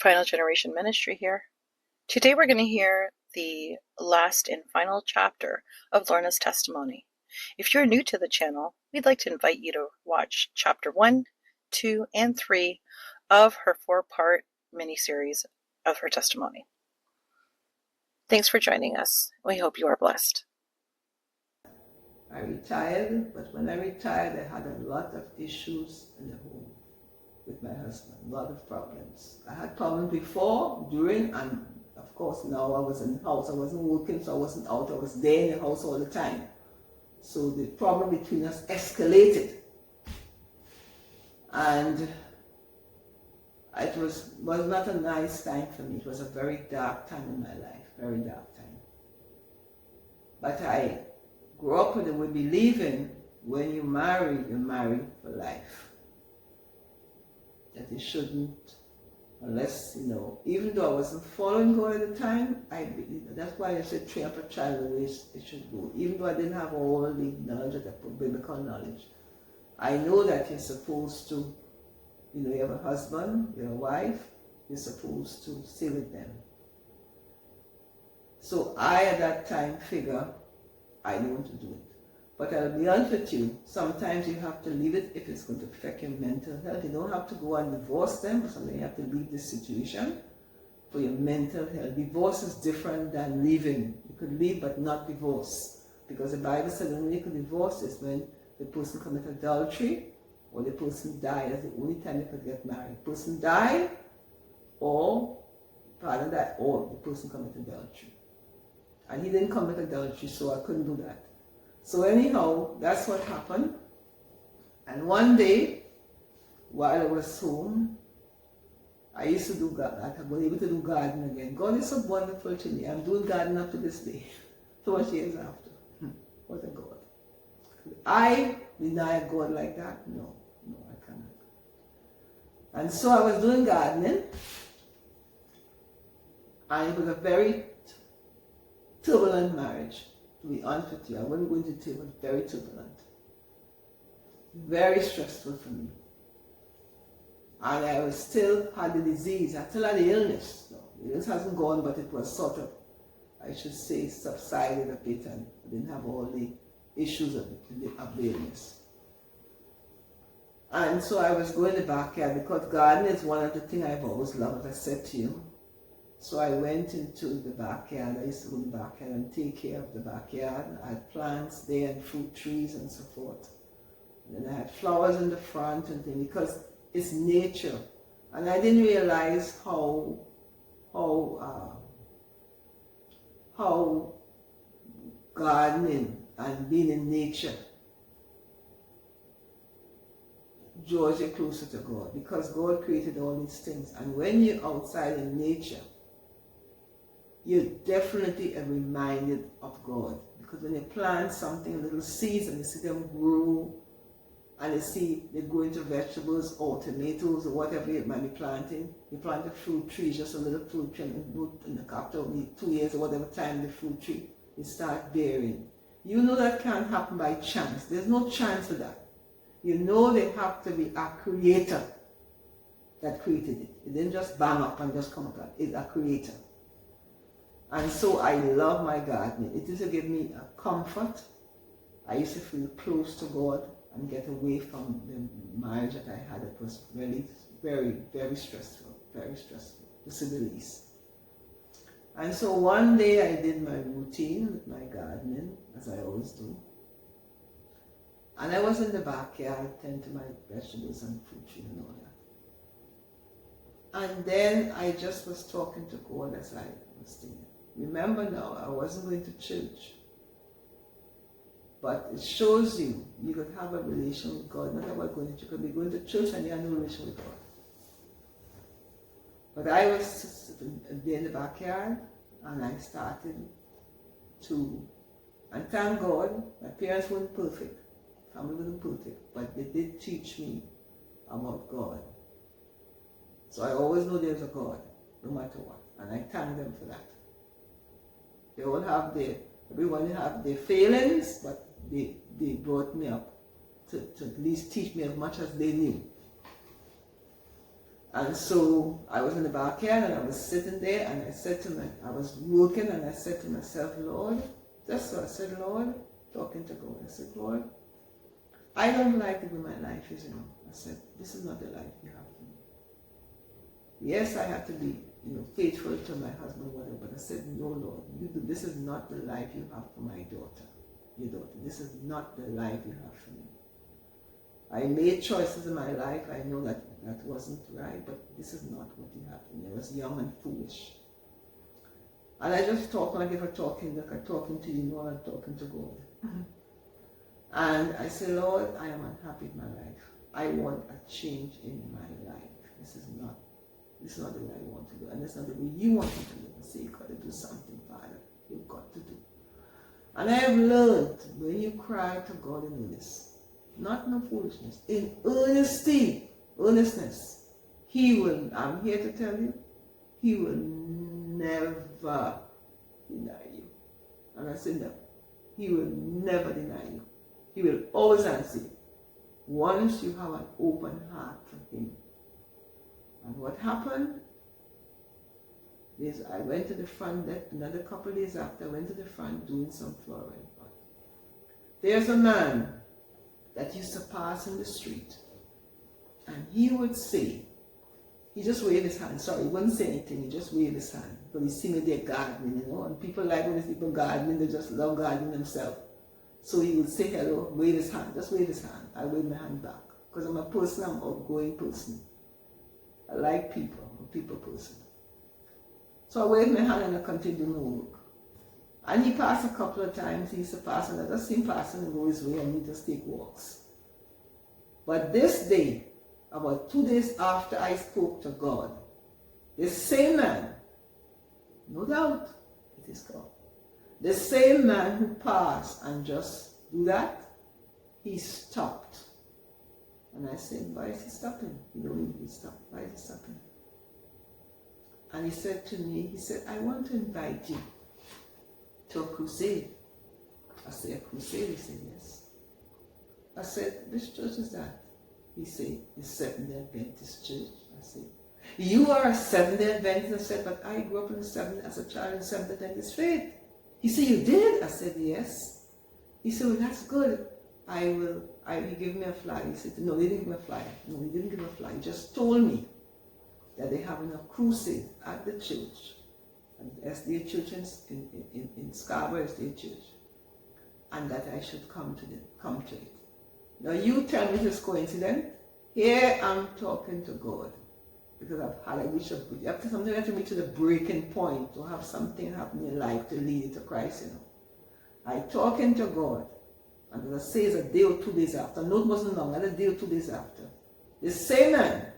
Final Generation Ministry here. Today we're going to hear the last and final chapter of Lorna's testimony. If you're new to the channel, we'd like to invite you to watch chapter 1, 2, and 3 of her 4-part mini-series of her testimony. Thanks for joining us. We hope you are blessed. I retired, but when I retired, I had a lot of issues in the home with my husband, a lot of problems. I had problems before, during, and of course now I was in the house. I wasn't working, so I wasn't out. I was there in the house all the time. So the problem between us escalated. And it was not a nice time for me. It was a very dark time in my life, very dark time. But I grew up with believing when you marry for life. That you shouldn't, unless, even though I wasn't following God at the time, that's why I said train up a child the way it should go. Even though I didn't have all the knowledge, biblical knowledge, I know that you're supposed to, you have a husband, you have a wife, you're supposed to stay with them. So I, at that time, figure I don't want to do it. But I'll be honest with you, sometimes you have to leave it if it's going to affect your mental health. You don't have to go and divorce them, but sometimes you have to leave this situation for your mental health. Divorce is different than leaving. You could leave but not divorce. Because the Bible says the only you could divorce is when the person commits adultery or the person died. That's the only time you could get married. The person died or the person committed adultery. And he didn't commit adultery, so I couldn't do that. So anyhow, that's what happened. And one day, while I was home, I used to do garden. I was able to do garden again. God is so wonderful to me. I'm doing garden up to this day, so much years after. What a God. Could I deny a God like that? No, I cannot. And so I was doing gardening, and it was a very turbulent marriage. To be honest with you, I wasn't going to tell you, it was very turbulent. Very stressful for me. And I was still had the disease. I still had the illness. No, the illness hasn't gone, but it was sort of, I should say, subsided a bit, and I didn't have all the issues of the illness. And so I was going to the backyard because gardening is one of the things I've always loved, as I said to you. So I went into the backyard. I used to go in the backyard and take care of the backyard. I had plants there and fruit trees and so forth. And then I had flowers in the front and things because it's nature. And I didn't realize how gardening and being in nature draws you closer to God, because God created all these things. And when you're outside in nature, you're definitely reminded of God. Because when you plant something, little seeds, and you see them grow, and you see they grow into vegetables or tomatoes or whatever you might be planting. You plant a fruit tree, just a little fruit tree, and after 2 years or whatever time the fruit tree, it starts bearing. You know that can't happen by chance. There's no chance for that. You know there have to be a creator that created it. It didn't just bang up and just come up. It's a creator. And so I love my gardening. It used to give me a comfort. I used to feel close to God and get away from the marriage that I had. It was really very, very stressful, to say the least. And so one day I did my routine with my gardening, as I always do. And I was in the backyard, tending to my vegetables and fruit trees and all that. And then I just was talking to God as I was thinking. Remember now, I wasn't going to church. But it shows you could have a relation with God. Not about going to church. You could be going to church and you have no relation with God. But I was there in the backyard, and I started to, and thank God, my parents weren't perfect. Family wasn't perfect, but they did teach me about God. So I always know there's a God, no matter what. And I thank them for that. They all have everyone have their failings, but they brought me up to at least teach me as much as they knew. And so I was in the backyard and I was sitting there and I was working and I said to myself, Lord, just so I said, Lord, talking to God, I said, Lord, I don't like the way my life is, I said, this is not the life you have for me. Yes, I had to be, faithful to my husband, whatever, but I said, no, Lord, this is not the life you have for my daughter, your daughter. This is not the life you have for me. I made choices in my life. I know that wasn't right, but this is not what you have for me. I was young and foolish. And I just talk like if I'm talking to you, I'm talking to God. And I say, Lord, I am unhappy in my life. I want a change in my life. This is not the way I want to do, and it's not the way you want me to do. I say, you've got to do something, Father. You've got to do. And I have learned when you cry to God in earnest, not in foolishness, in earnestness, He will, I'm here to tell you, He will never deny you. And I say no, He will never deny you. He will always answer you once you have an open heart for Him. And what happened is I went to the front, another couple of days after, I went to the front doing some flooring. There's a man that used to pass in the street, and he would say, he just waved his hand, sorry, he wouldn't say anything, he just waved his hand, but he see me there gardening, and people like when there's people gardening, they just love gardening themselves. So he would say hello, wave his hand, just wave his hand. I wave my hand back, because I'm an outgoing person. I like people, I'm a people person. So I waved my hand and I continued my work. And he passed a couple of times. He used to pass, and I just see him passing and go his way, and he just take walks. But this day, about 2 days after I spoke to God, the same man, no doubt, it is God, the same man who passed and just do that, he stopped. And I said, why is he stopping? He don't need to stop. Why is he stopping? And he said to me, I want to invite you to a crusade. I said, a crusade? He said, yes. I said, which church is that? He said, the Seventh-day Adventist Church. I said, you are a Seventh-day Adventist? I said, but I grew up as a child in the Seventh-day Adventist faith. He said, you did? I said, yes. He said, well, that's good. He gave me a flyer. He said, no, he didn't give me a flyer. No, he didn't give me a flyer. He just told me that they're having a crusade at the church, SDA Church in Scarborough SDA Church, and that I should come to it. Now you tell me this coincidence. Here I'm talking to God, because you have to reach to the breaking point to have something happen in your life to lead you to Christ, I talking to God, and as I say, it's a day or 2 days after. No, it wasn't long, a day or 2 days after. The same man,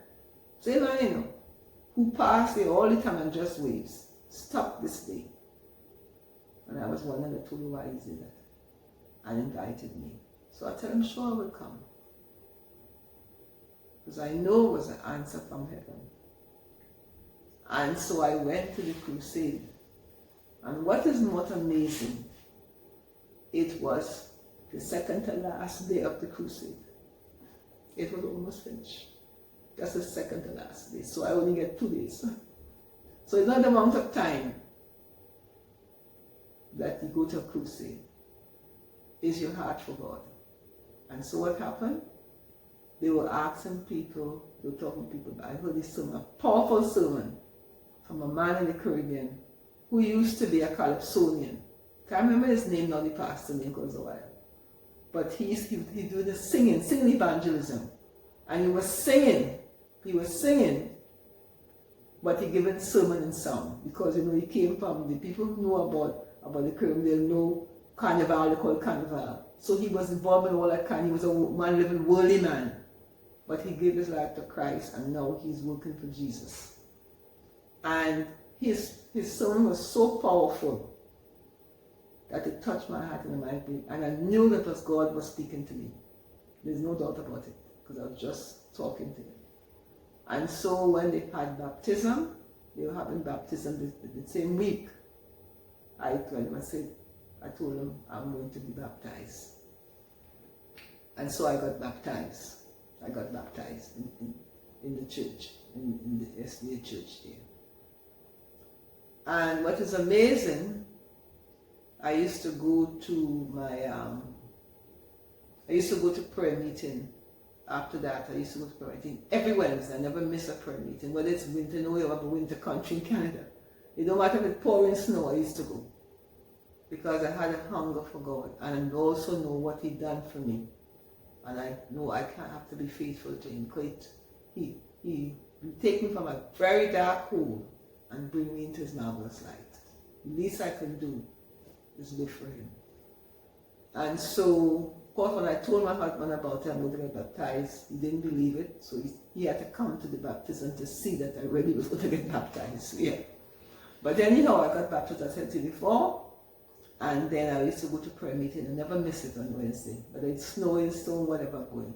who passed there all the time and just waves, stopped this day. And I was wondering, I told you why he did that, and invited me. So I tell him, sure, I will come. Because I know it was an answer from heaven. And so I went to the crusade. And what is more amazing, it was the second to last day of the crusade. It was almost finished. That's the second to last day. So I only get 2 days. So it's not the amount of time that you go to a crusade. Is your heart for God? And so what happened? They were asking people, they were talking to people. I heard this sermon, a powerful sermon from a man in the Caribbean who used to be a Calypsonian. Can't remember his name now, the pastor name goes a while. But he do the singing evangelism. And he was singing, but he given sermon in song. Because he came from the people who know about the Caribbean, they know Carnival, they call it Carnival. So he was involved in all that kind. He was a man, living worldly man. But he gave his life to Christ, and now he's working for Jesus. And his sermon was so powerful that it touched my heart and my mind. And I knew that God was speaking to me. There's no doubt about it, because I was just talking to him. And so when they had baptism, they were having baptism the same week. I told him I'm going to be baptized. And so I got baptized. In the church. in the SDA church there. And what is amazing, I used to go to prayer meeting. After that, I used to go to prayer meeting every Wednesday. I never miss a prayer meeting. Whether it's winter, no, you have a winter country in Canada. It don't matter if it's pouring snow, I used to go. Because I had a hunger for God. And I also know what He done for me. And I know I can't have to be faithful to Him. Because He take me from a very dark hole and bring me into His marvelous light. The least I can do is live for Him. And so, of course, when I told my husband about it, I'm going to get baptized, he didn't believe it. So he had to come to the baptism to see that I really was going to get baptized. So, yeah. But anyhow, I got baptized at 24. And then I used to go to prayer meeting. I never miss it on Wednesday. But it's snowing, storm, whatever going.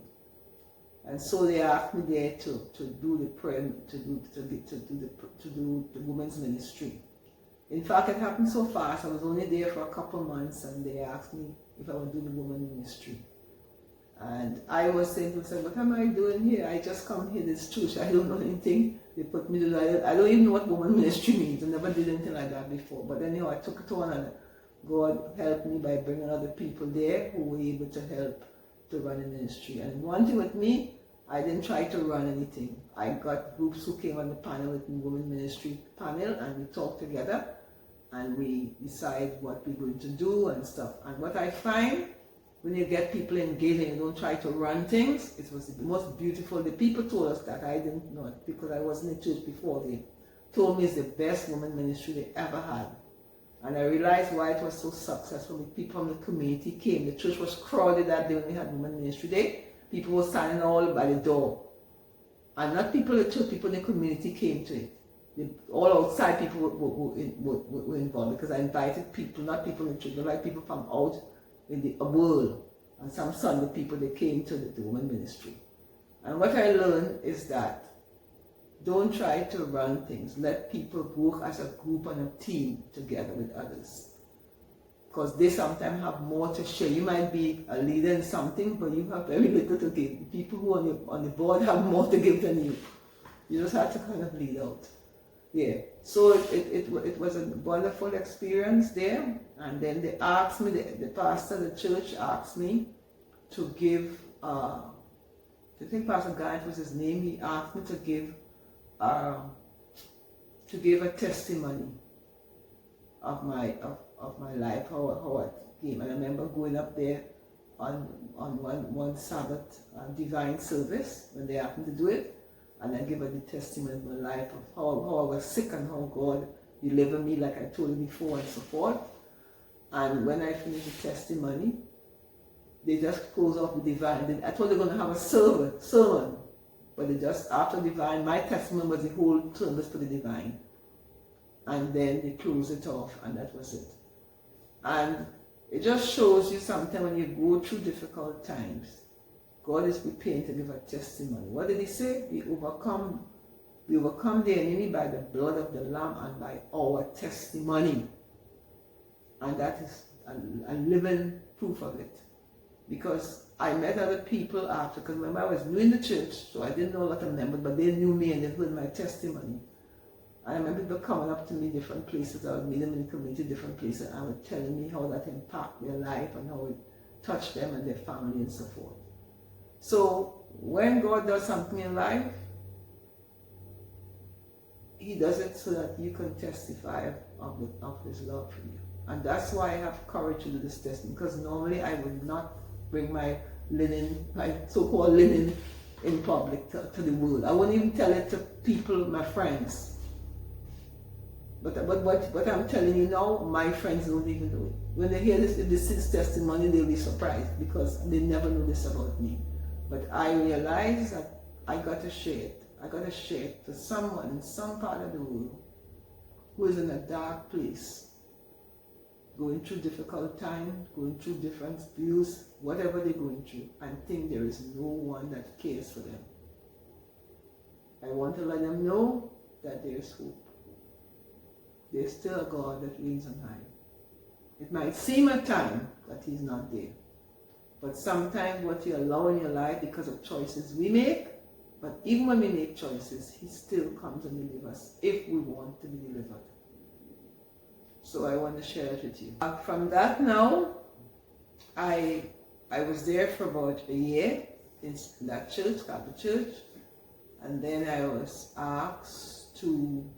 And so they asked me there to do the prayer, to do the women's ministry. In fact, it happened so fast. I was only there for a couple months, and they asked me if I would do the women's ministry. And I was saying to myself, what am I doing here? I just come here this church. I don't know anything. They put me to I don't even know what women's ministry means. I never did anything like that before. But anyhow, I took it on, and God helped me by bringing other people there who were able to help to run the ministry. And one thing with me, I didn't try to run anything. I got groups who came on the panel with the women's ministry panel, and we talked together, and we decide what we're going to do and stuff. And what I find, when you get people engaged and you don't try to run things, it was the most beautiful. The people told us that. I didn't know it because I wasn't in church before. They told me it's the best women's ministry they ever had. And I realized why it was so successful. The people from the community came. The church was crowded that day when we had women's ministry day. People were standing all by the door. And not people in the church, people in the community came to it. All outside people were involved because I invited people, not people in the church, but like people from out in the world. And some Sunday people, they came to the women's ministry. And what I learned is that don't try to run things. Let people work as a group and a team together with others. Because they sometimes have more to share. You might be a leader in something, but you have very little to give. The people who are on the board have more to give than you. You just have to kind of lead out. Yeah. So it was a wonderful experience there. And then they asked me, the pastor of the church asked me to give, I think Pastor Gant was his name, he asked me to give a testimony of my life, how I came. And I remember going up there on one Sabbath divine service when they asked me to do it, and I gave her the testimony of my life of how I was sick and how God delivered me, like I told you before, and so forth. And when I finished the testimony, they just closed off the divine. I thought they were going to have a sermon, but they just, after divine, my testimony was the whole service for the divine. And then they closed it off, and that was it. And it just shows you sometimes when you go through difficult times, God is preparing to give a testimony. What did he say? We overcome the enemy by the blood of the Lamb and by our testimony. And that is a living proof of it. Because I met other people after, because remember I was new in the church, so I didn't know a lot of members, but they knew me and they heard my testimony. I remember people coming up to me different places. I would meet them in the community, different places, and were telling me how that impacted their life and how it touched them and their family and so forth. So when God does something in life, he does it so that you can testify of his love for you. And that's why I have courage to do this testing, because normally I would not bring my linen, my so-called linen, in public to the world. I wouldn't even tell it to people, my friends. But what I'm telling you now, my friends don't even know it. When they hear this testimony, they'll be surprised because they never know this about me. But I realize that I got to share it. I got to share it to someone in some part of the world who is in a dark place, going through difficult times, going through different views, whatever they're going through, and think there is no one that cares for them. I want to let them know that there is hope. There's still a God that reigns on high. It might seem at times that he's not there. But sometimes what you allow in your life because of choices we make, But even when we make choices, He still comes and delivers us if we want to be delivered. So I want to share it with you. From that now, I was there for about a year in that church, Catholic church, and then I was asked to,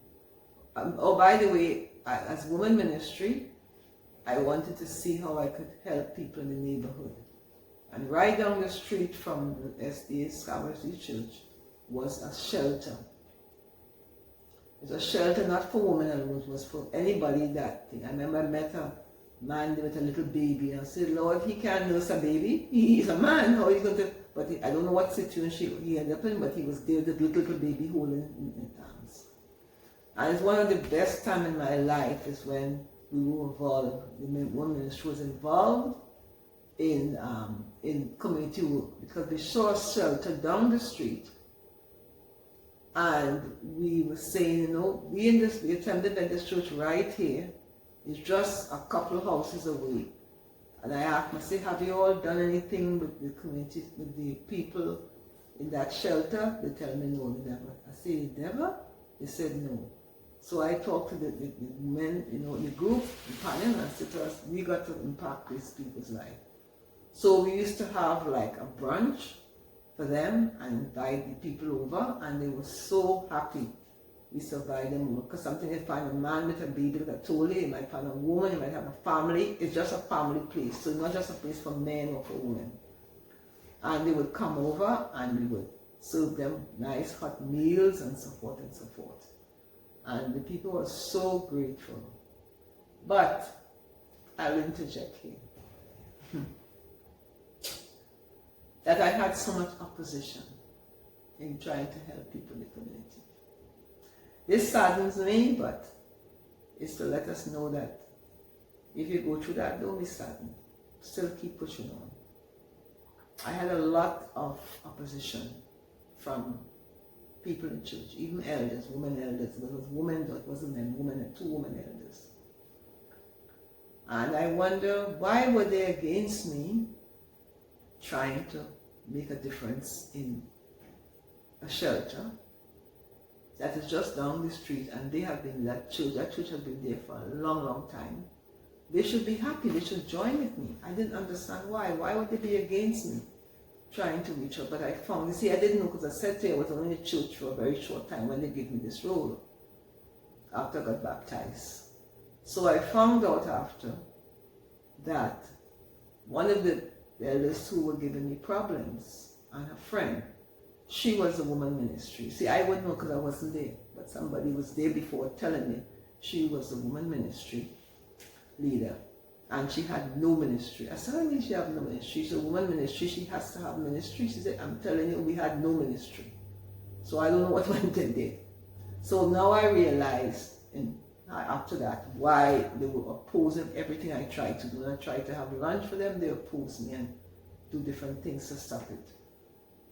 oh by the way, as women ministry, I wanted to see how I could help people in the neighborhood. And right down the street from the SDA Scarborough Church was a shelter. It was a shelter not for women alone, it was for anybody that thing. I remember I met a man with a little baby and I said, Lord, he can't nurse a baby. He's a man, how is he going to, but I don't know what situation he ended up in, but he was there with a little baby holding in arms. And it's one of the best times in my life is when we were involved, the women ministry was involved in community work, because we saw a shelter down the street, and we were saying, we attended this church right here. It's just a couple of houses away. And I asked them, I said, have you all done anything with the community, with the people in that shelter? They tell me no, they never. I said, never? They said no. So I talked to the men, the group, the panel, and I said to us, we got to impact these people's life. So we used to have like a brunch for them and invite the people over, and they were so happy. We survived them over, because something you find a man with a baby with a totally, you might find a woman, you might have a family. It's just a family place, so not just a place for men or for women. And they would come over and we would serve them nice hot meals and so forth and so forth. And the people were so grateful. But I'll interject here. That I had so much opposition in trying to help people in the community. This saddens me, but it's to let us know that if you go through that, don't be saddened. Still keep pushing on. I had a lot of opposition from people in church, even elders, women elders. There was women, that wasn't men, women and 2 women elders. And I wonder, why were they against me trying to make a difference in a shelter that is just down the street, and they have been, that church has been there for a long, long time. They should be happy, they should join with me. I didn't understand why. Why would they be against me trying to reach out? But I found, you see, I didn't know, because I said to you I was only in church for a very short time when they gave me this role, after I got baptized. So I found out after that one of the elders who were giving me problems, and a friend, she was a woman ministry. See, I wouldn't know because I wasn't there, but somebody was there before telling me she was a woman ministry leader, and she had no ministry. I said, I mean, she have no ministry. She's a woman ministry, she has to have ministry. She said, I'm telling you, we had no ministry. So I don't know what went in there. So now I realized, after that, why they were opposing everything I tried to do. When I tried to have lunch for them, they opposed me and do different things to stop it.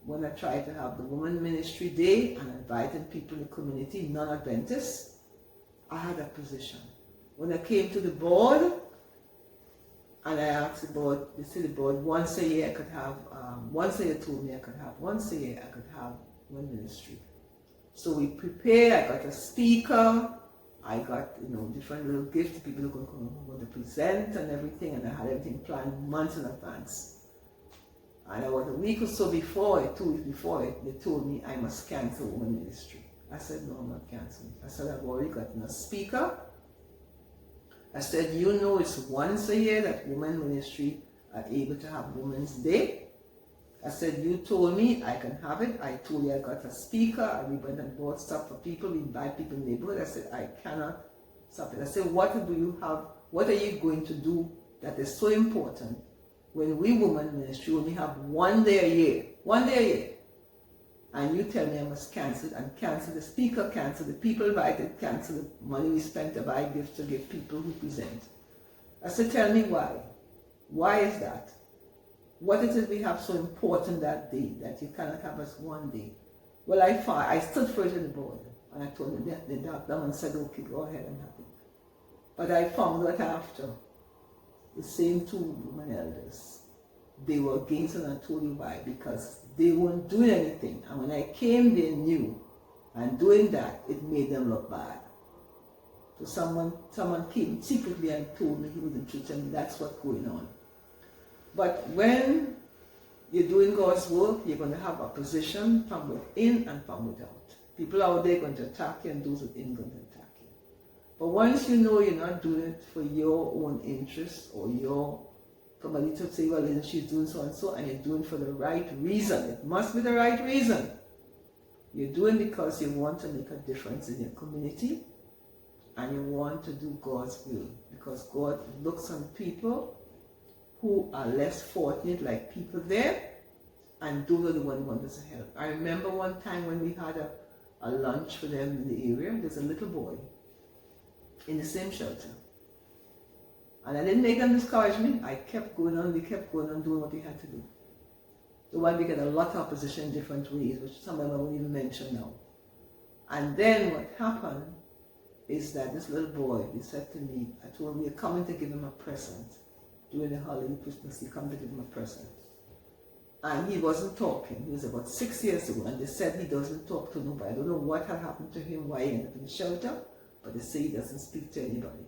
When I tried to have the woman ministry day and inviting people in the community, non-Adventists, I had a position. When I came to the board, and I asked the board, they said the board, once a year I could have, once a year told me I could have, once a year I could have women ministry. So we prepared, I got a speaker, I got, different little gifts, people who are going to present and everything, and I had everything planned months in advance. And about a week or so before it, 2 weeks before it, they told me I must cancel women ministry. I said, no, I'm not canceling. I said, I've already gotten a speaker. I said, it's once a year that women ministry are able to have Women's Day. I said, you told me I can have it. I told you I got a speaker, and we went and bought stuff for people. We buy people in the neighborhood. I said, I cannot stop it. I said, what are you going to do that is so important when we women ministry only have 1 day a year? 1 day a year. And you tell me I must cancel it, and cancel the speaker, cancel the people invited, cancel the money we spent to buy gifts to give people who present. I said, tell me why. Why is that? What is it we have so important that day that you cannot have us 1 day? Well, I stood for it in the board, and I told them, the doctor and said, okay, go ahead and have it. But I found that after, the same 2 women elders, they were against it, and I told you why, because they weren't doing anything. And when I came, they knew. And doing that, it made them look bad. So someone came secretly and told me he was in church, and that's what's going on. But when you're doing God's work, you're going to have opposition from within and from without. People out there are going to attack you, and those within are going to attack you. But once you know you're not doing it for your own interest or somebody to say, well, she's doing so and so, and you're doing for the right reason. It must be the right reason. You're doing because you want to make a difference in your community, and you want to do God's will. Because God looks on people who are less fortunate, like people there, and those are the ones who want us to help. I remember one time when we had a lunch for them in the area, there's a little boy in the same shelter. And I didn't make them discourage me. I kept going on, we kept going on doing what we had to do. The one we get a lot of opposition in different ways, which some of them I won't even mention now. And then what happened is that this little boy, he said to me, I told him, we're coming to give him a present. During the holiday Christmas, he come to give him a present. And he wasn't talking. He was about 6 years old, and they said he doesn't talk to nobody. I don't know what had happened to him, why he ended up in the shelter, but they say he doesn't speak to anybody.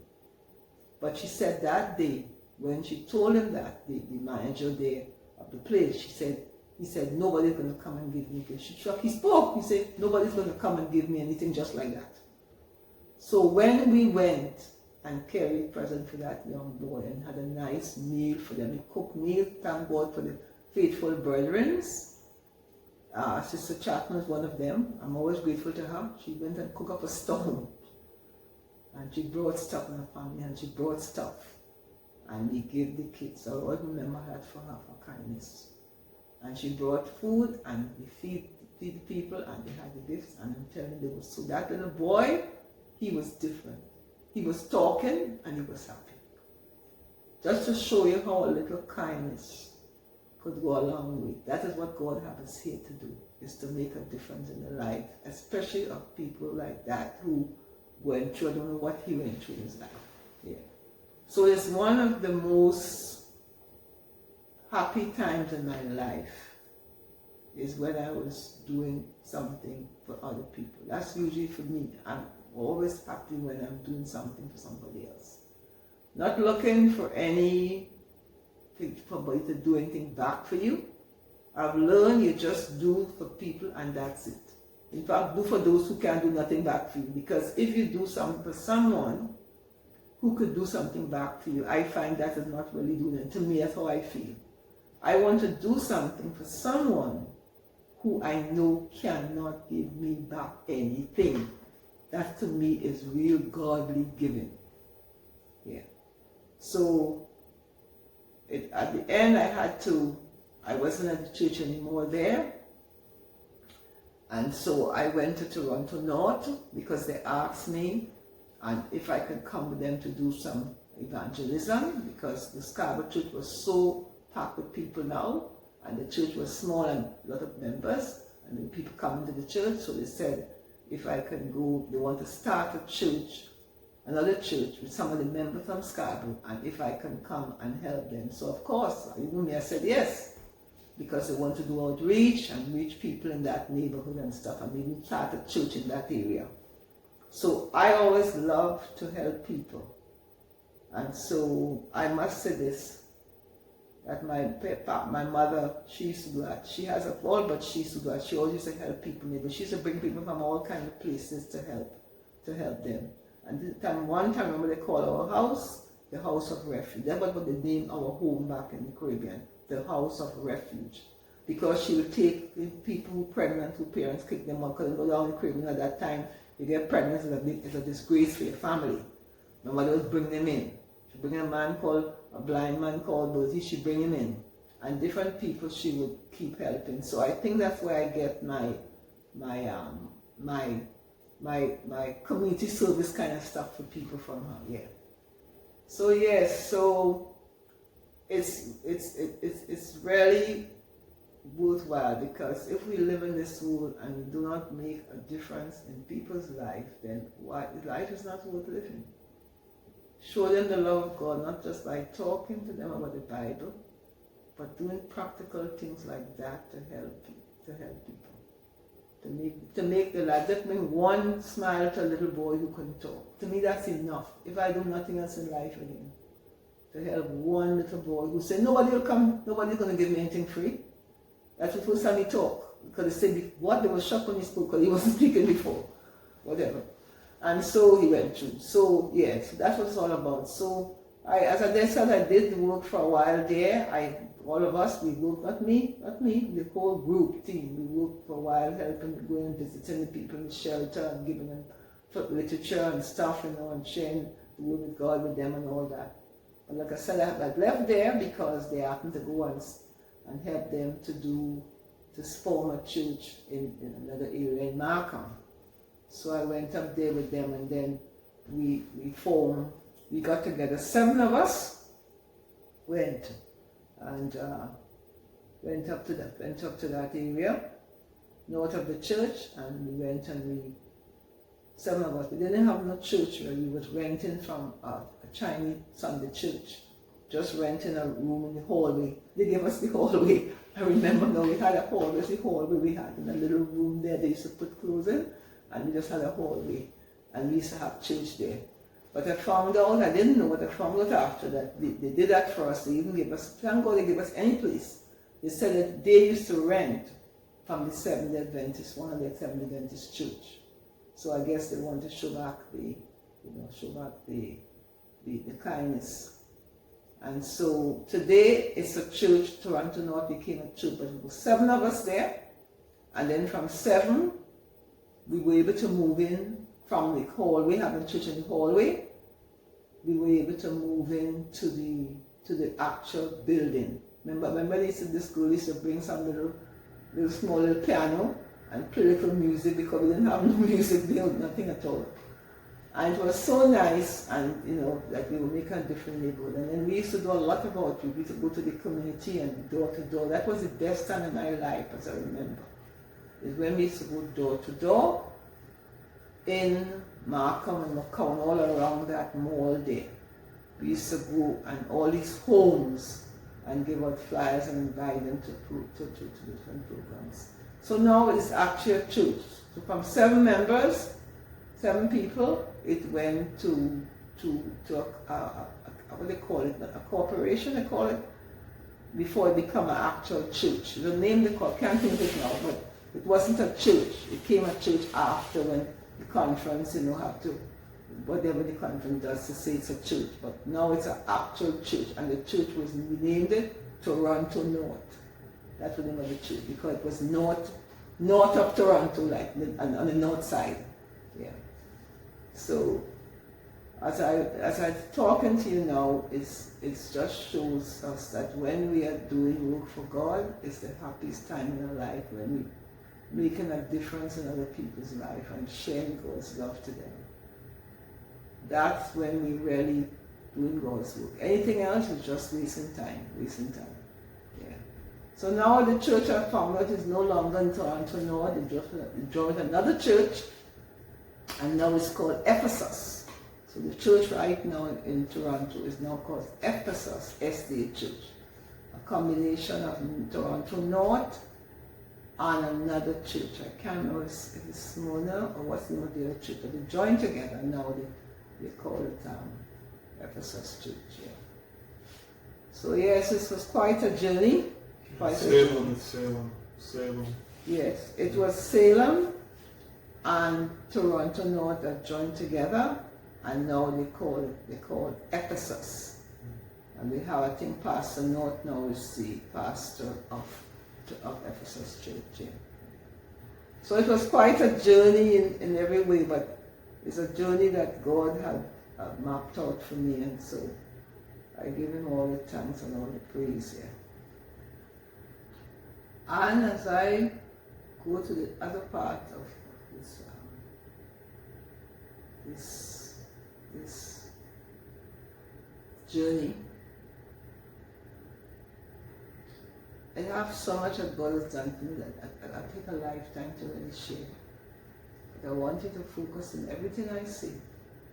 But she said that day, when she told him that, the manager there of the place, he said, nobody's going to come and give me gifts. He spoke. He said, nobody's going to come and give me anything just like that. So when we went and carried present for that young boy and had a nice meal for them, we cooked meal, thank God for the faithful brethren. Sister Chapman is one of them. I'm always grateful to her. She went and cooked up a stone. And she brought stuff in her family, and she brought stuff. And we gave the kids. I always remember that for her, for kindness. And she brought food, and we feed the people, and they had the gifts. And I'm telling you, so that little boy, he was different. He was talking, and he was happy. Just to show you how a little kindness could go a long way. That is what God has us here to do, is to make a difference in the life, especially of people like that who went through, I don't know what he went through in his life. Yeah. So it's one of the most happy times in my life is when I was doing something for other people. That's usually for me. I'm always happy when I'm doing something for somebody else. Not looking for somebody to do anything back for you. I've learned you just do for people and that's it. In fact, do for those who can't do nothing back for you. Because if you do something for someone who could do something back for you, I find that is not really doing it. To me, that's how I feel. I want to do something for someone who I know cannot give me back anything. That to me is real godly giving. Yeah. So at the end I wasn't at the church anymore there. And so I went to Toronto North because they asked me and if I could come with them to do some evangelism, because the Scarborough church was so packed with people now, and the church was small and a lot of members, and then people coming to the church. So they said if I can go, they want to start a church, another church with some of the members from Scarborough, and if I can come and help them. So of course, I said yes, because they want to do outreach and reach people in that neighborhood and stuff, and maybe start a church in that area. So I always love to help people. And so I must say this, that my mother, she used to do that. She has a fault, but she used to do that. She always used to help people. She used to bring people from all kinds of places to help them. And one time, remember, they called our house the House of Refuge. That was what they named our home back in the Caribbean, the House of Refuge. Because she would take the people who were pregnant, whose parents kicked them out, because they go down in the Caribbean at that time, you get pregnant, it's a disgrace for your family. My mother would bring them in. She'd bring a blind man called Bertie, she'd bring him in. And different people she would keep helping. So I think that's where I get my community service kind of stuff for people from her, yeah. So yes, so it's really worthwhile, because if we live in this world and we do not make a difference in people's life, then life is not worth living. Show them the love of God, not just by talking to them about the Bible, but doing practical things like that to help people. to help people, to make the life. Just bring one smile to a little boy who couldn't talk. To me, that's enough. If I do nothing else in life again, to help one little boy who said, nobody will come, nobody's going to give me anything free. That's the first time he talked. Because they said, what? They were shocked when he spoke because he wasn't speaking before. Whatever. And so he went through. So, yes, that's what it's all about. So, as I said, I did work for a while there. All of us, we worked, not me, the whole group team. We worked for a while, helping, going and visiting the people in the shelter and giving them literature and stuff, and sharing the word with God with them and all that. But like I said, I left there because they happened to go and help them to form a church in another area in Markham. So I went up there with them, and then we got together. 7 of us went up to that area, north of the church, and we went and 7 of us, we didn't have no church where we was renting from a Chinese Sunday church, just renting a room in the hallway. They gave us the hallway. I remember now we had a hallway, the hallway we had in a little room there. They used to put clothes in, and we just had a hallway, and we used to have church there. But I found out, I didn't know, but I found out after that they did that for us. They even gave us, thank God they gave us any place. They said that they used to rent from the Seventh-day Adventist, one of the Seventh-day Adventist church. So I guess they want to show back the kindness. And so today it's a church. Toronto North became a church, but it was 7 of us there. And then from 7, we were able to move in from the hallway, having church in the hallway. We were able to move in to the actual building. Remember this girl used to bring some little small piano and play little music, because we didn't have no music there, nothing at all. And it was so nice, and like we were making a different neighborhood. And then we used to do a lot of outreach. We used to go to the community and door to door. That was the best time in my life, as I remember. Is when we used to go door to door in Markham and McCown, all around that mall there. We used to go and all these homes and give out flyers and invite them to different programs. So now it's actually a church. So from 7 members, 7 people, it went to what do they call it? A corporation, they call it, before it became an actual church. The name they call, can't think of it now, but it wasn't a church. It came a church after, when the conference, have to, whatever the conference does to say it's a church. But now it's an actual church, and the church we named it Toronto North. That's the name of the church, because it was north of Toronto, like on the north side. Yeah. So as I'm talking to you now, it just shows us that when we are doing work for God, it's the happiest time in our life, when we're making a difference in other people's life and sharing God's love to them. That's when we really doing God's work. Anything else is just wasting time. Yeah. So now the church I found out is no longer in Toronto North. They joined another church, and now it's called Ephesus. So the church right now in Toronto is now called Ephesus SDA Church, a combination of Toronto North and another church. I can't remember if it's Smyrna or what's the name of the other church, but they joined together, and now they call it Ephesus Church. Yeah. So yes, this was quite a journey. Salem. Yes, it was Salem and Toronto North that joined together, and now they call it Ephesus. And we have, I think, Pastor North now is the pastor of Ephesus Church. Yeah. So it was quite a journey in every way, but it's a journey that God had mapped out for me, and so I give him all the thanks and all the praise here. And as I go to the other part of this journey, I have so much that God has done for me that I take a lifetime to really share. But I want you to focus on everything I say.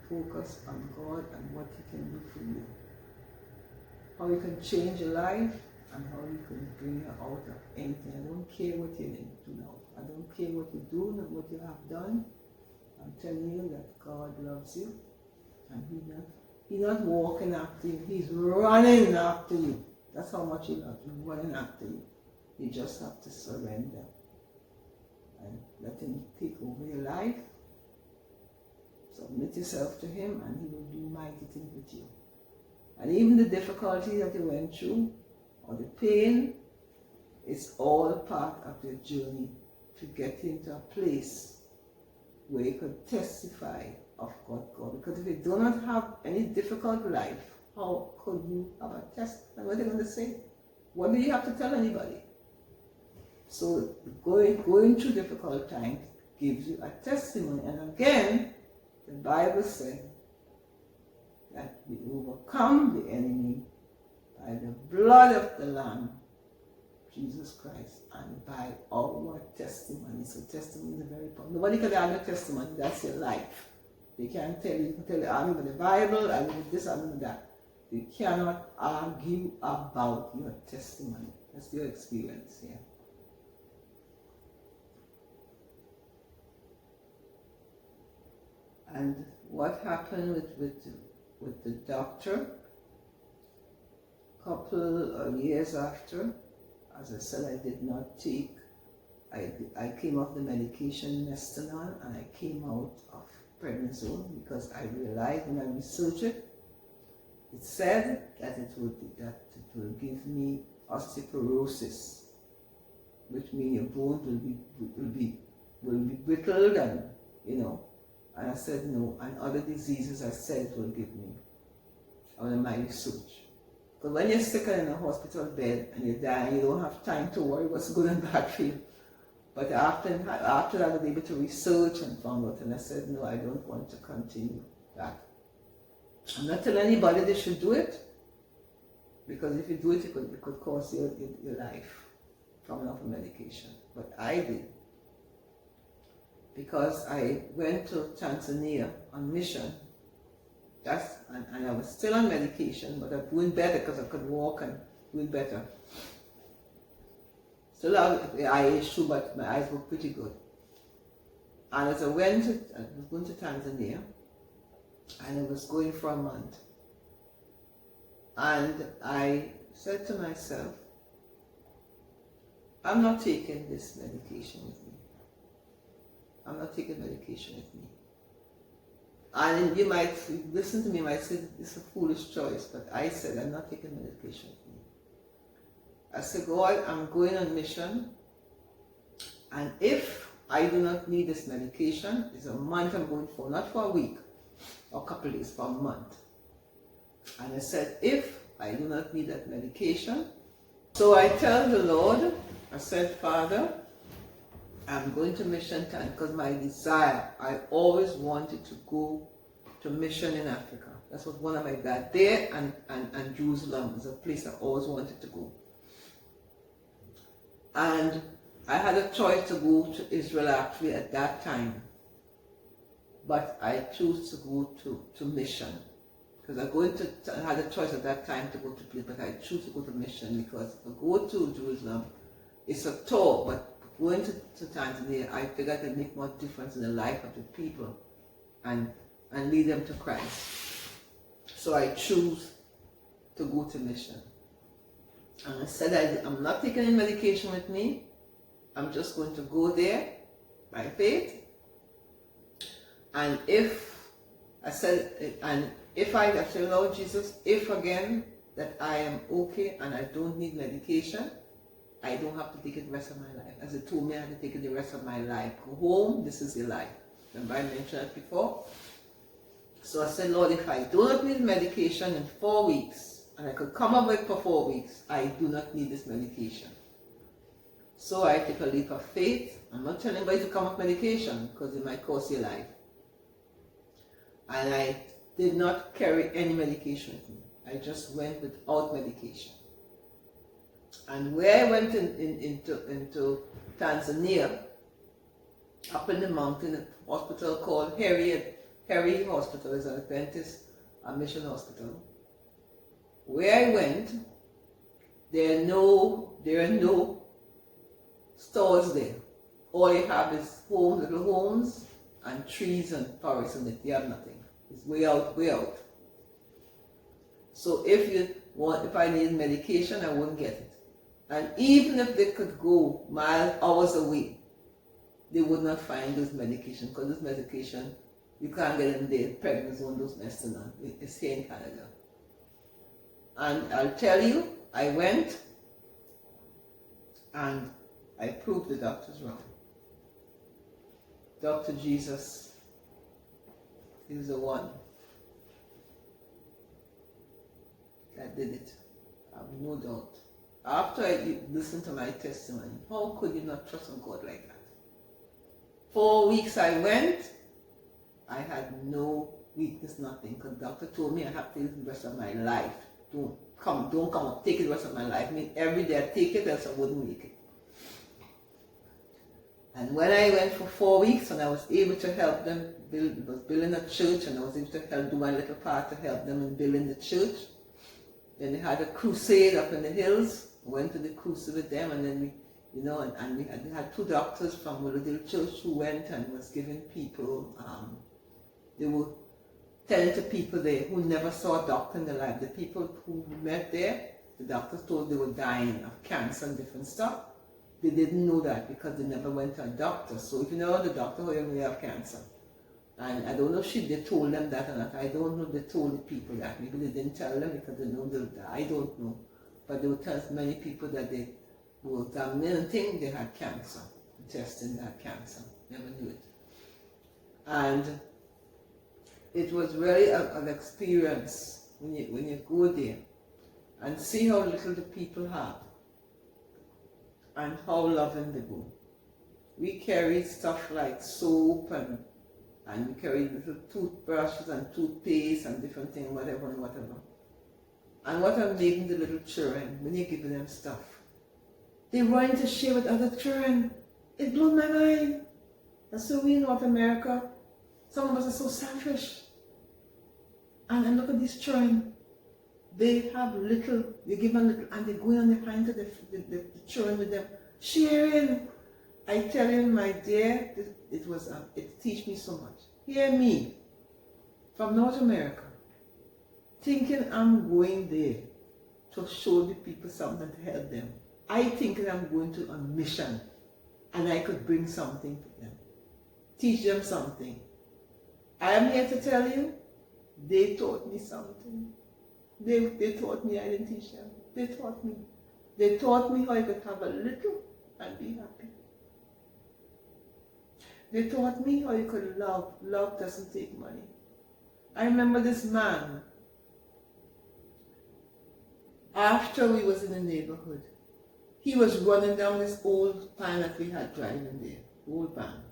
Focus on God and what He can do for you. How He can change your life, and how he can bring her out of anything. I don't care what you're into now. I don't care what you do, not what you have done. I'm telling you that God loves you, and He's not walking after you, He's running after you. That's how much He loves you, running after you. You just have to surrender and let Him take over your life. Submit yourself to Him, and He will do mighty things with you. And even the difficulty that you went through, or the pain, is all part of your journey to get into a place where you could testify of God. Because if you do not have any difficult life, how could you have a testimony? What are you going to say? What do you have to tell anybody? So going through difficult times gives you a testimony. And again, the Bible said that we overcome the enemy by the blood of the Lamb, Jesus Christ, and by our testimony. So testimony is very important. Nobody can argue testimony, that's your life. They can't tell you, argue with the Bible, argue with this, argue with that. You cannot argue about your testimony. That's your experience here. And what happened with the doctor, a couple of years after, as I said, I did not take, I came off the medication Nestanol, and I came out of prednisone because I realized when I researched it, it said that it will give me osteoporosis, which means your bones will be brittled, and And I said no. And other diseases I said it will give me on my research. Because when you're sick and in a hospital bed and you're dying, you don't have time to worry what's good and bad for you. But after that, I was able to research and found out, and I said, no, I don't want to continue that. I'm not telling anybody they should do it, because if you do it, it could cost your life coming off of medication. But I did, because I went to Tanzania on mission. And I was still on medication, but I'm doing better because I could walk and doing better. Still have the eye issue, but my eyes were pretty good. And as I was going to Tanzania, and I was going for a month. And I said to myself, I'm not taking this medication with me. I'm not taking medication with me. And you might listen to me, you might say it's a foolish choice, but I said I'm not taking medication with me. I said, God, I'm going on mission, and if I do not need this medication, it's a month I'm going for, not for a week or a couple of days, for a month. And I said, if I do not need that medication, so I tell the Lord, I said, Father, I'm going to mission time because my desire, I always wanted to go to mission in Africa. That's what one of my dad there, and Jerusalem is a place I always wanted to go. And I had a choice to go to Israel actually at that time, but I chose to go to mission because I had a choice at that time to go to place, but I chose to go to mission because if I go to Jerusalem, it's a tour, but going to Tanzania, I figured it would make more difference in the life of the people and lead them to Christ. So I choose to go to mission. And I said I'm not taking any medication with me. I'm just going to go there by faith. And if I said, Lord Jesus, if again that I am okay and I don't need medication, I don't have to take it the rest of my life. As they told me, I had to take it the rest of my life. Go home, this is your life. Remember I mentioned that before? So I said, Lord, if I do not need medication in 4 weeks, and I could come up with it for 4 weeks, I do not need this medication. So I took a leap of faith. I'm not telling anybody to come off medication because it might cost your life. And I did not carry any medication with me. I just went without medication. And where I went into Tanzania, up in the mountain, a hospital called Heri Hospital, is an Adventist mission hospital. Where I went, There are no stores there. All you have is homes, little homes, and trees and forests, and you have nothing. It's way out, way out. So if I need medication, I wouldn't get it. And even if they could go hours away, they would not find those medication, because this medication, you can't get in there, prednisone, those medicine, it's here in Canada. And I'll tell you, I went and I proved the doctors wrong. Dr. Jesus is the one that did it. I have no doubt. After I listened to my testimony, how could you not trust in God like that? 4 weeks I went, I had no weakness, nothing. Because the doctor told me I have to take it the rest of my life. Don't come up, take it the rest of my life. I mean, every day I take it, else I wouldn't make it. And when I went for 4 weeks and I was able to help them building a church, and I was able to do my little part to help them in building the church. Then they had a crusade up in the hills. I went to the crusade with them, and then they had 2 doctors from the little church who went and was giving people, they were telling to people there who never saw a doctor in their life. The people who met there, the doctors told they were dying of cancer and different stuff. They didn't know that because they never went to a doctor. So if you know the doctor, you may have cancer. And I don't know if they told them that or not. I don't know if they told the people that. Maybe they didn't tell them because they know they'll die. I don't know. But they would tell many people that they were examining and think they had cancer. Testing they had cancer. Never knew it. And it was really an experience when you go there and see how little the people have and how loving they go. We carry stuff like soap and we carry little toothbrushes and toothpaste and different things, whatever. And what amazing the little children, when you give them stuff, they run to share with other children. It blew my mind. And so we in North America, some of us are so selfish. And look at these children. They have little, you give them little, and they go on the hand to the children with them, sharing. I tell you, my dear, it teach me so much. Hear me, from North America, thinking I'm going there to show the people something to help them. I think that I'm going to a mission, and I could bring something to them, teach them something. I am here to tell you, they taught me something. They taught me, I didn't teach them. They taught me. They taught me how I could have a little and be happy. They taught me how you could love. Love doesn't take money. I remember this man, after we was in the neighborhood, he was running down this old van that we had driving there, old van.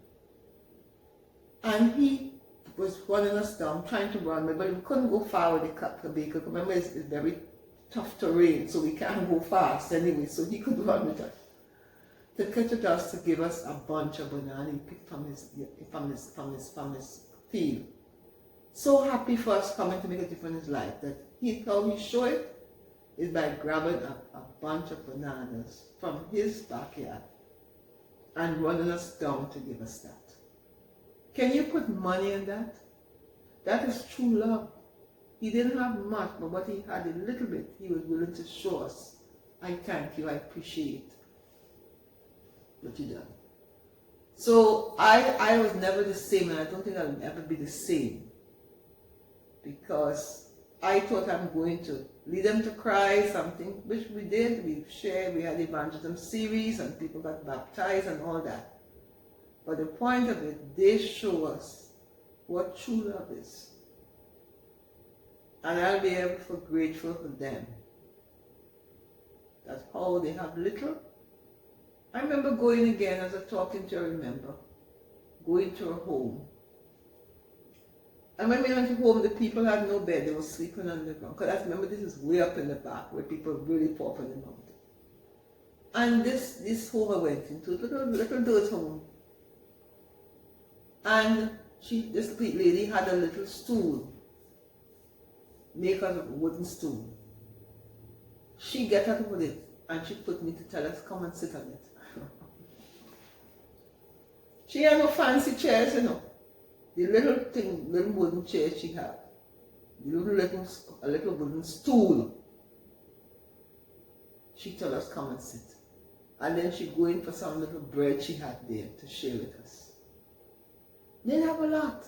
And he was running us down, trying to run, but we couldn't go far with the vehicle. Remember, it's very tough terrain, so we can't go fast anyway, so he could run with us. To catch us to give us a bunch of banana he picked from his field. So happy for us coming to make a difference in his life that how he showed it is by grabbing a bunch of bananas from his backyard and running us down to give us that. Can you put money in that? That is true love. He didn't have much, but what he had, a little bit, he was willing to show us. I thank you, I appreciate what you done. So I was never the same, and I don't think I'll ever be the same, because I thought I'm going to lead them to Christ, something, which we did. We shared, we had evangelism series, and people got baptized and all that. But the point of it, they show us what true love is. And I'll be ever so grateful for them. That's how they have little. I remember going again, as I talking to, I remember, going to a home. And when we went to home, the people had no bed, they were sleeping on the ground. Because I remember this is way up in the back, where people really poor up in the mountain. And this home I went into, little dirt home. And this lady had a little stool, made out of a wooden stool. She got out of it and she put me to tell us, come and sit on it. She had no fancy chairs, you know. The little wooden chair she had, a little wooden stool. She told us, come and sit. And then she go in for some little bread she had there to share with us. Didn't have a lot.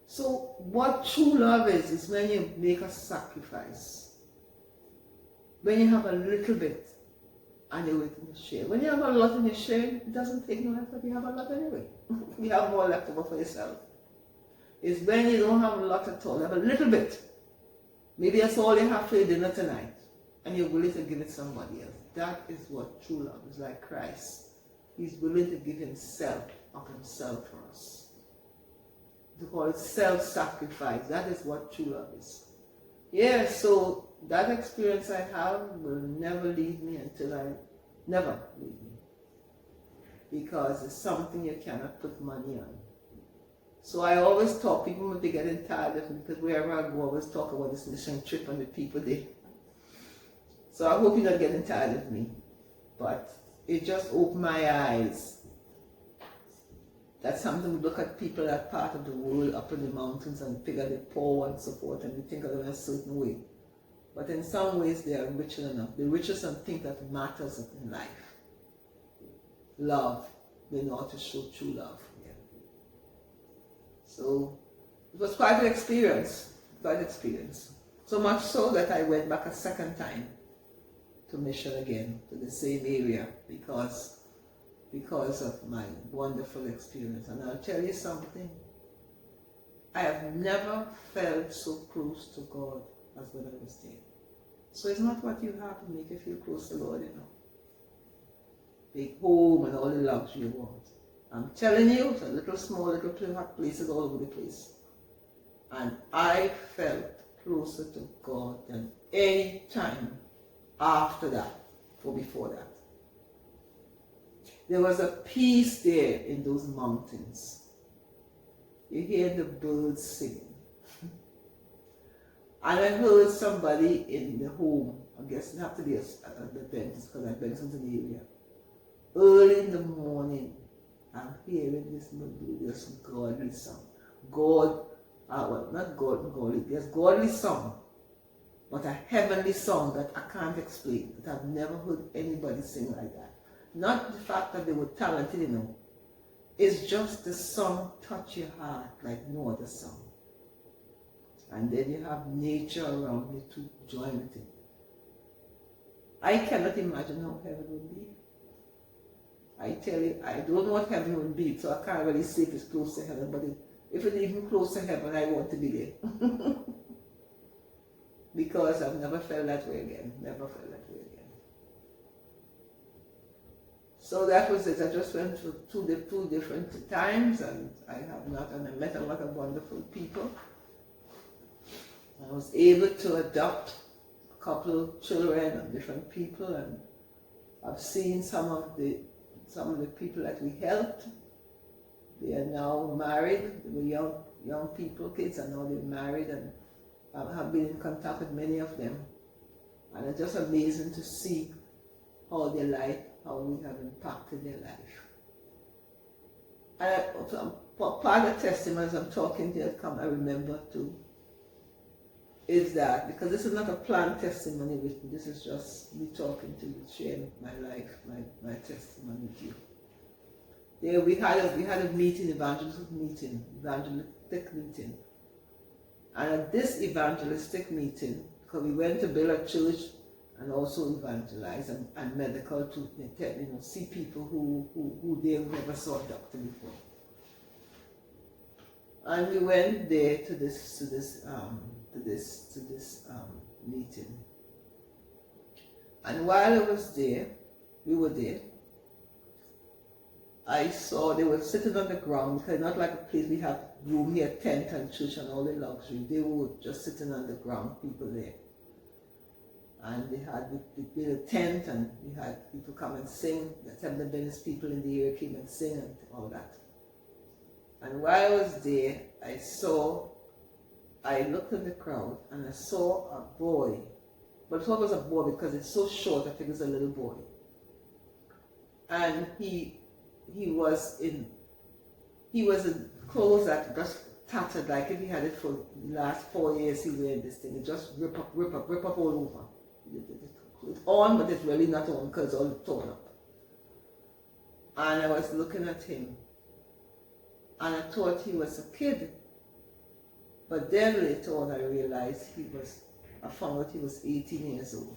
So what true love is when you make a sacrifice. When you have a little bit and you're willing to share. When you have a lot and you share, it doesn't take no effort, you have a lot anyway. You have more left over for yourself. It's when you don't have a lot at all, you have a little bit. Maybe that's all you have for your dinner tonight, and you're willing to give it to somebody else. That is what true love is, like Christ. He's willing to give himself of himself for us. To call it self-sacrifice. That is what true love is. Yeah, so that experience I have will never leave me never leave me. Because it's something you cannot put money on. So I always talk, people may be getting tired of me, because wherever I go, I always talk about this mission trip and the people there. So I hope you're not getting tired of me. But it just opened my eyes. That's something we look at people that part of the world up in the mountains and figure they're poor and so forth, and we think of them in a certain way. But in some ways they are rich enough. They're richest and think that matters in life. Love. They know how to show true love. Yeah. So it was quite an experience. So much so that I went back a second time to mission again, to the same area, because of my wonderful experience. And I'll tell you something, I have never felt so close to God as when I was there. So it's not what you have to make you feel close to God, you know. Big home and all the luxury you want. I'm telling you, it's a little small, little places all over the place. And I felt closer to God than any time after that or before that. There was a peace there in those mountains. You hear the birds singing. And I heard somebody in the home, I guess it had to be a dentist, because I've been in the area. Early in the morning, I'm hearing this melodious godly song. There's godly song, but a heavenly song that I can't explain, that I've never heard anybody sing like that. Not the fact that they were talented, you know. It's just the song touch your heart like no other song. And then you have nature around you to join with it. I cannot imagine how heaven would be. I tell you, I don't know what heaven would be, so I can't really say if it's close to heaven, but if it's even close to heaven, I want to be there. Because I've never felt that way again. Never felt that way again. So that was it. I just went through two different times, and I met a lot of wonderful people. I was able to adopt a couple of children and different people, and I've seen some of the people that we helped. They are now married. They were young people, kids, and now they're married, and I have been in contact with many of them. And it's just amazing to see how we have impacted their life. And part of the testimonies I'm talking to, I remember too, is that, because this is not a planned testimony with me, this is just me talking to you, sharing my life, my testimony with you. There we had a meeting, evangelistic meeting. And at this evangelistic meeting, because we went to build a church and also evangelize and medical to see people who they never saw a doctor before. And we went there to this meeting. And while we were there, I saw they were sitting on the ground, because not like a place we have room here, tent and church and all the luxury. They were just sitting on the ground, people there. And they built a tent, and we had people come and sing. The Seventh Adventist people in the area came and sing and all that. And while I was there, I looked in the crowd and I saw a boy but I thought it was a boy because it's so short. I think it's a little boy. And he was in clothes that just tattered, like if he had it for the last 4 years he wearing this thing. It just rip up all over. It's on, but it's really not on because it's all torn up. And I was looking at him, and I thought he was a kid. But then later on I realized I found out he was 18 years old.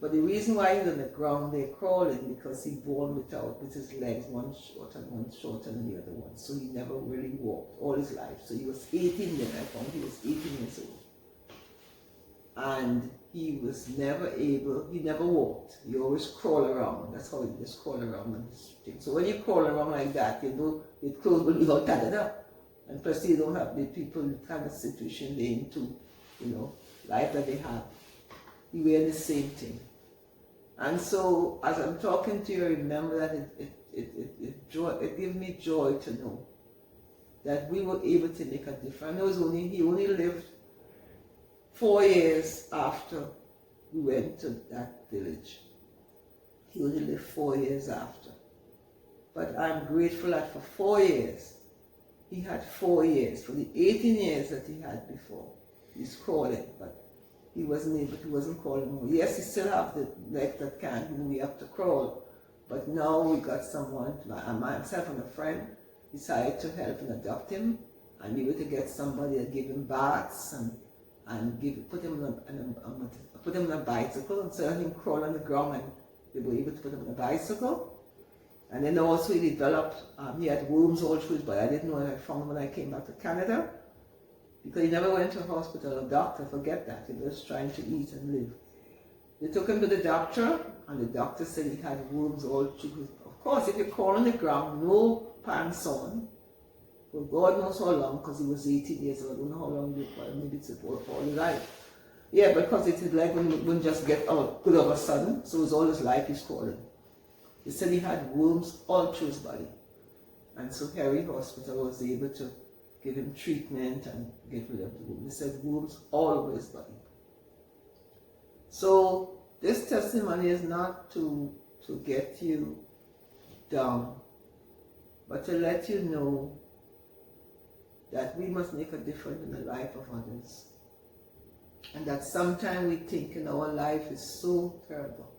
But the reason why he's on the ground there crawling, because he born with his legs, one shorter than the other one. So he never really walked all his life. So he was 18 then. I found he was 18 years old. And he never walked. He always crawled around. That's how he just crawled around on his thing. So when you crawl around like that, your clothes will be all tattered up. And plus you don't have the people, the kind of situation they're into, life that they have. You wear the same thing. And so, as I'm talking to you, remember that it gave me joy to know that we were able to make a difference. I know he only lived 4 years after we went to that village. He only lived 4 years after. But I'm grateful that for 4 years, he had 4 years. For the 18 years that he had before, he's crawling, but he wasn't crawling more. Yes, he still have the leg that can't move up to crawl, but now we got someone, myself and a friend, decided to help and adopt him, and we were to get somebody to give him baths and put him on a bicycle and so him crawl on the ground, and they were able to put him on a bicycle. And then also he developed, he had worms all through his body. I didn't know, I found him when I came back to Canada. Because he never went to a hospital or doctor, forget that. He was trying to eat and live. They took him to the doctor, and the doctor said he had worms all through his. Of course, if you crawl on the ground, no pants on, well, God knows how long, because he was 18 years old. I don't know how long, maybe it's all his life. Yeah, because his leg wouldn't just get out good of a sudden, so it was all his life he's crawling. They said he had worms all through his body. And so Harry Hospital was able to give him treatment and get rid of the worms. They said worms all over his body. So this testimony is not to get you down, but to let you know that we must make a difference in the life of others. And that sometimes we think in our life is so terrible.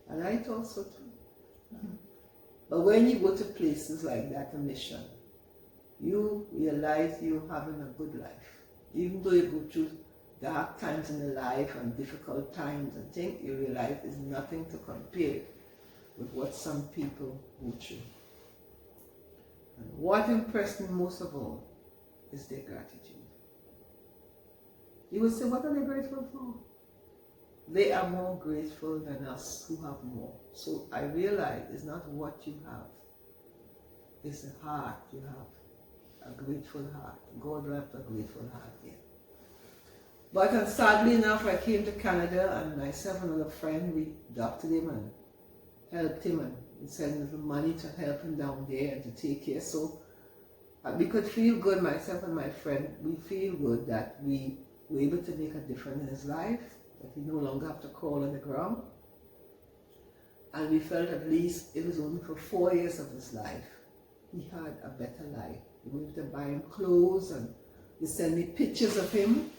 And I thought so too. But when you go to places like that, a mission, you realize you're having a good life. Even though you go through dark times in your life and difficult times and things, you realize is nothing to compare with what some people go through. And what impressed me most of all is their gratitude. You will say, what are they grateful for? They are more grateful than us who have more. So I realize it's not what you have, it's the heart you have. A grateful heart. God left a grateful heart there. But sadly enough, I came to Canada, and myself and another friend, we adopted him and helped him and sent him some money to help him down there and to take care. So we could feel good, myself and my friend, we feel good that we were able to make a difference in his life, that he no longer have to crawl on the ground. And we felt at least it was only for 4 years of his life, he had a better life. We were able to buy him clothes, and they sent me pictures of him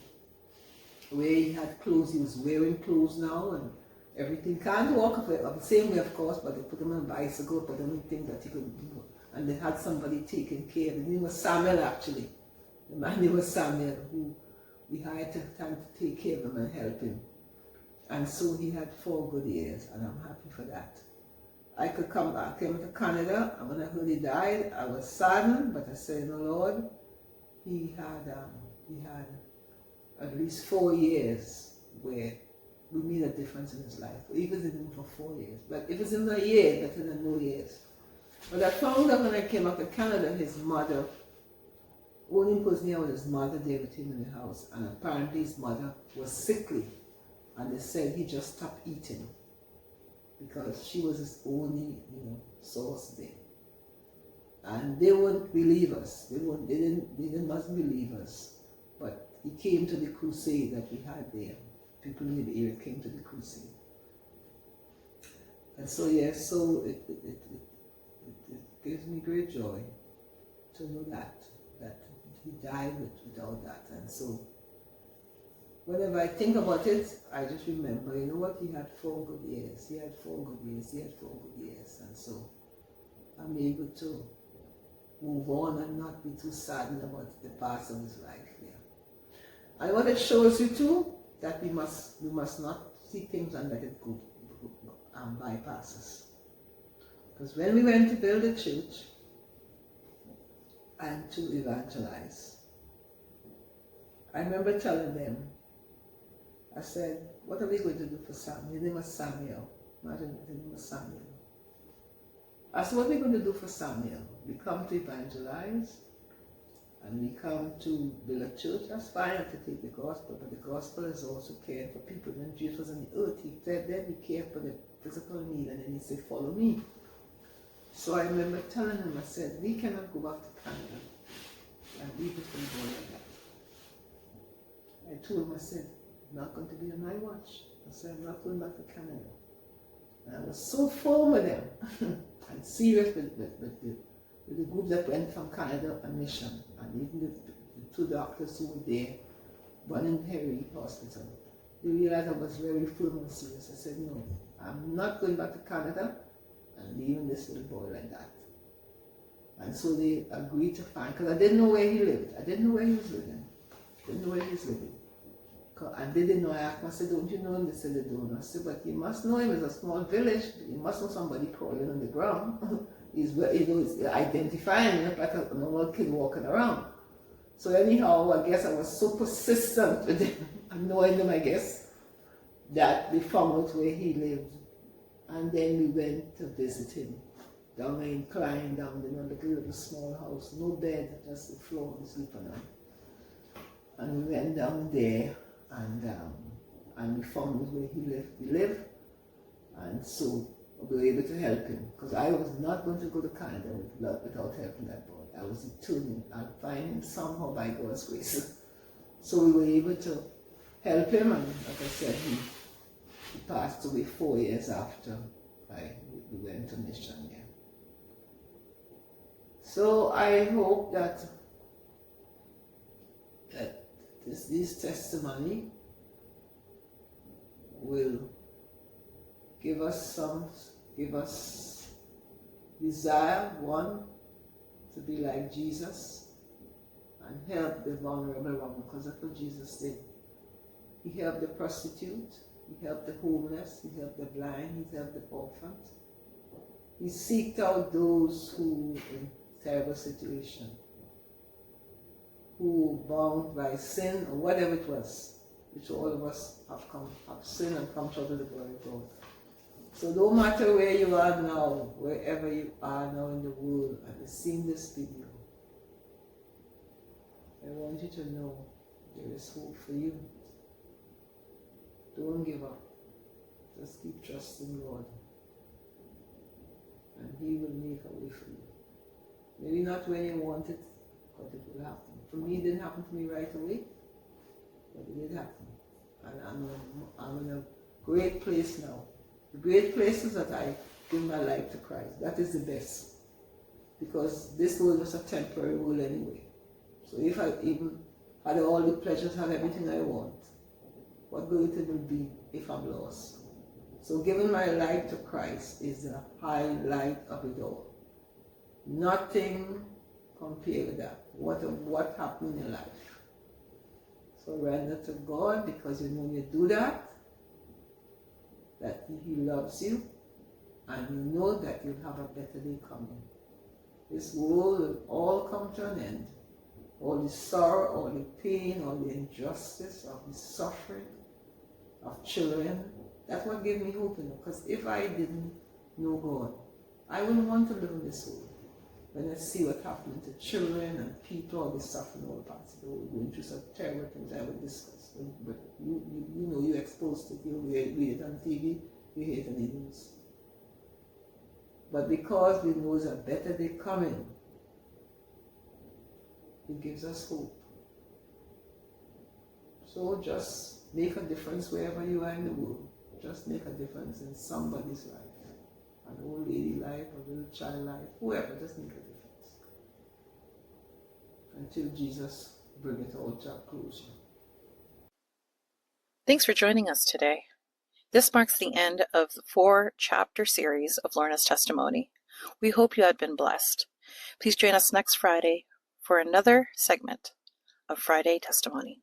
where he had clothes, he was wearing clothes now and everything. Can't walk the same way, of course, but they put him on a bicycle, put him in things that he could do. And they had somebody taking care of him. His name was Samuel, actually. The man name was Samuel, who we hired time to take care of him and help him. And so he had 4 good years, and I'm happy for that. I could come back, came to Canada, and when I heard he died, I was saddened, but I said, no, Lord, he had at least 4 years where we made a difference in his life. Even if it's in for 4 years. But if it's in a year, better than no years. But I found out when I came back to Canada, his mother, only person here was his mother there with him in the house, and apparently his mother was sickly, and they said he just stopped eating because she was his only, source there. And they wouldn't believe us. They mustn't believe us. But he came to the crusade that we had there, people in the area came to the crusade. And so, yes, so it gives me great joy to know that he died without that. And so, whenever I think about it, I just remember, you know what, he had 4 good years, he had 4 good years, he had 4 good years. And so, I'm able to move on and not be too saddened about the past of his life. Yeah. And what it shows you too, that we must not see things and let it go and bypass us. Because when we went to build a church and to evangelize, I remember telling them, I said, what are we going to do for Samuel? His name was Samuel. Imagine his name was Samuel. I said, what are we going to do for Samuel? We come to evangelize and we come to build a church. That's fine to take the gospel, but the gospel is also caring for people. When Jesus was on the earth, he said, then we care for the physical need, and then he said, follow me. So I remember telling him, I said, we cannot go back to Canada and leave this little boy like that. I told him, I said, not going to be on my watch. I said, I'm not going back to Canada. And I was so firm with them and serious with the group that went from Canada on mission, and even the 2 doctors who were there, one in Perry Hospital. They realized I was very firm and serious. I said, no, I'm not going back to Canada and leaving this little boy like that. And so they agreed to find, because I didn't know where he lived. I didn't know where he was living. Didn't know where he was living. And they didn't know. I asked them, I said, don't you know him? They said they don't. I said, but you must know him. It's a small village. You must know somebody crawling on the ground. He's identifying him like a normal kid walking around. So anyhow, I guess I was so persistent with them, annoying them, I guess, that they found out where he lived. And then we went to visit him down the incline, down in a little small house, no bed, just the floor to sleep on. And we went down there, and we found where he lived, and so we were able to help him, because I was not going to go to Canada without helping that boy. I was determined. I'd find him somehow by God's grace. So we were able to help him, and like I said, he passed away 4 years after we went to mission here. So I hope that this testimony will give us desire, one, to be like Jesus and help the vulnerable one, because that's what Jesus did. He helped the prostitute, he helped the homeless, he helped the blind, he helped the orphans. He seeked out those who in terrible situation, who bound by sin or whatever it was, which all of us have sinned and come short of the glory of God. So no matter where you are now, wherever you are now in the world, and you've seen this video, I want you to know there is hope for you. Don't give up. Just keep trusting God, and He will make a way for you. Maybe not when you want it, but it will happen. For me, it didn't happen to me right away, but it did happen. And I'm in a great place now. The great place is that I give my life to Christ. That is the best. Because this world is a temporary world anyway. So if I even had all the pleasures, had everything I want, what good it will be if I'm lost? So giving my life to Christ is the highlight of it all. Nothing compared with that. What happened in your life? Surrender to God, because you know when you do that He loves you, and you know that you'll have a better day coming. This world will all come to an end. All the sorrow, all the pain, all the injustice, all the suffering of children. That's what gave me hope, because if I didn't know God, I wouldn't want to live in this world. When I see what happened to children and people, all this suffering, all parts of the world, going through some terrible things I would discuss. But you know, you're exposed to it, you read it on TV, you hear it on the news. But because we know there's a better day coming, it gives us hope. So just Make a difference wherever you are in the world. Just make a difference in somebody's life. An old lady life, a little child life, whoever, just make a difference. Until Jesus bring it all to a closure. Thanks for joining us today. This marks the end of the 4-chapter series of Lorna's testimony. We hope you have been blessed. Please join us next Friday for another segment of Friday Testimony.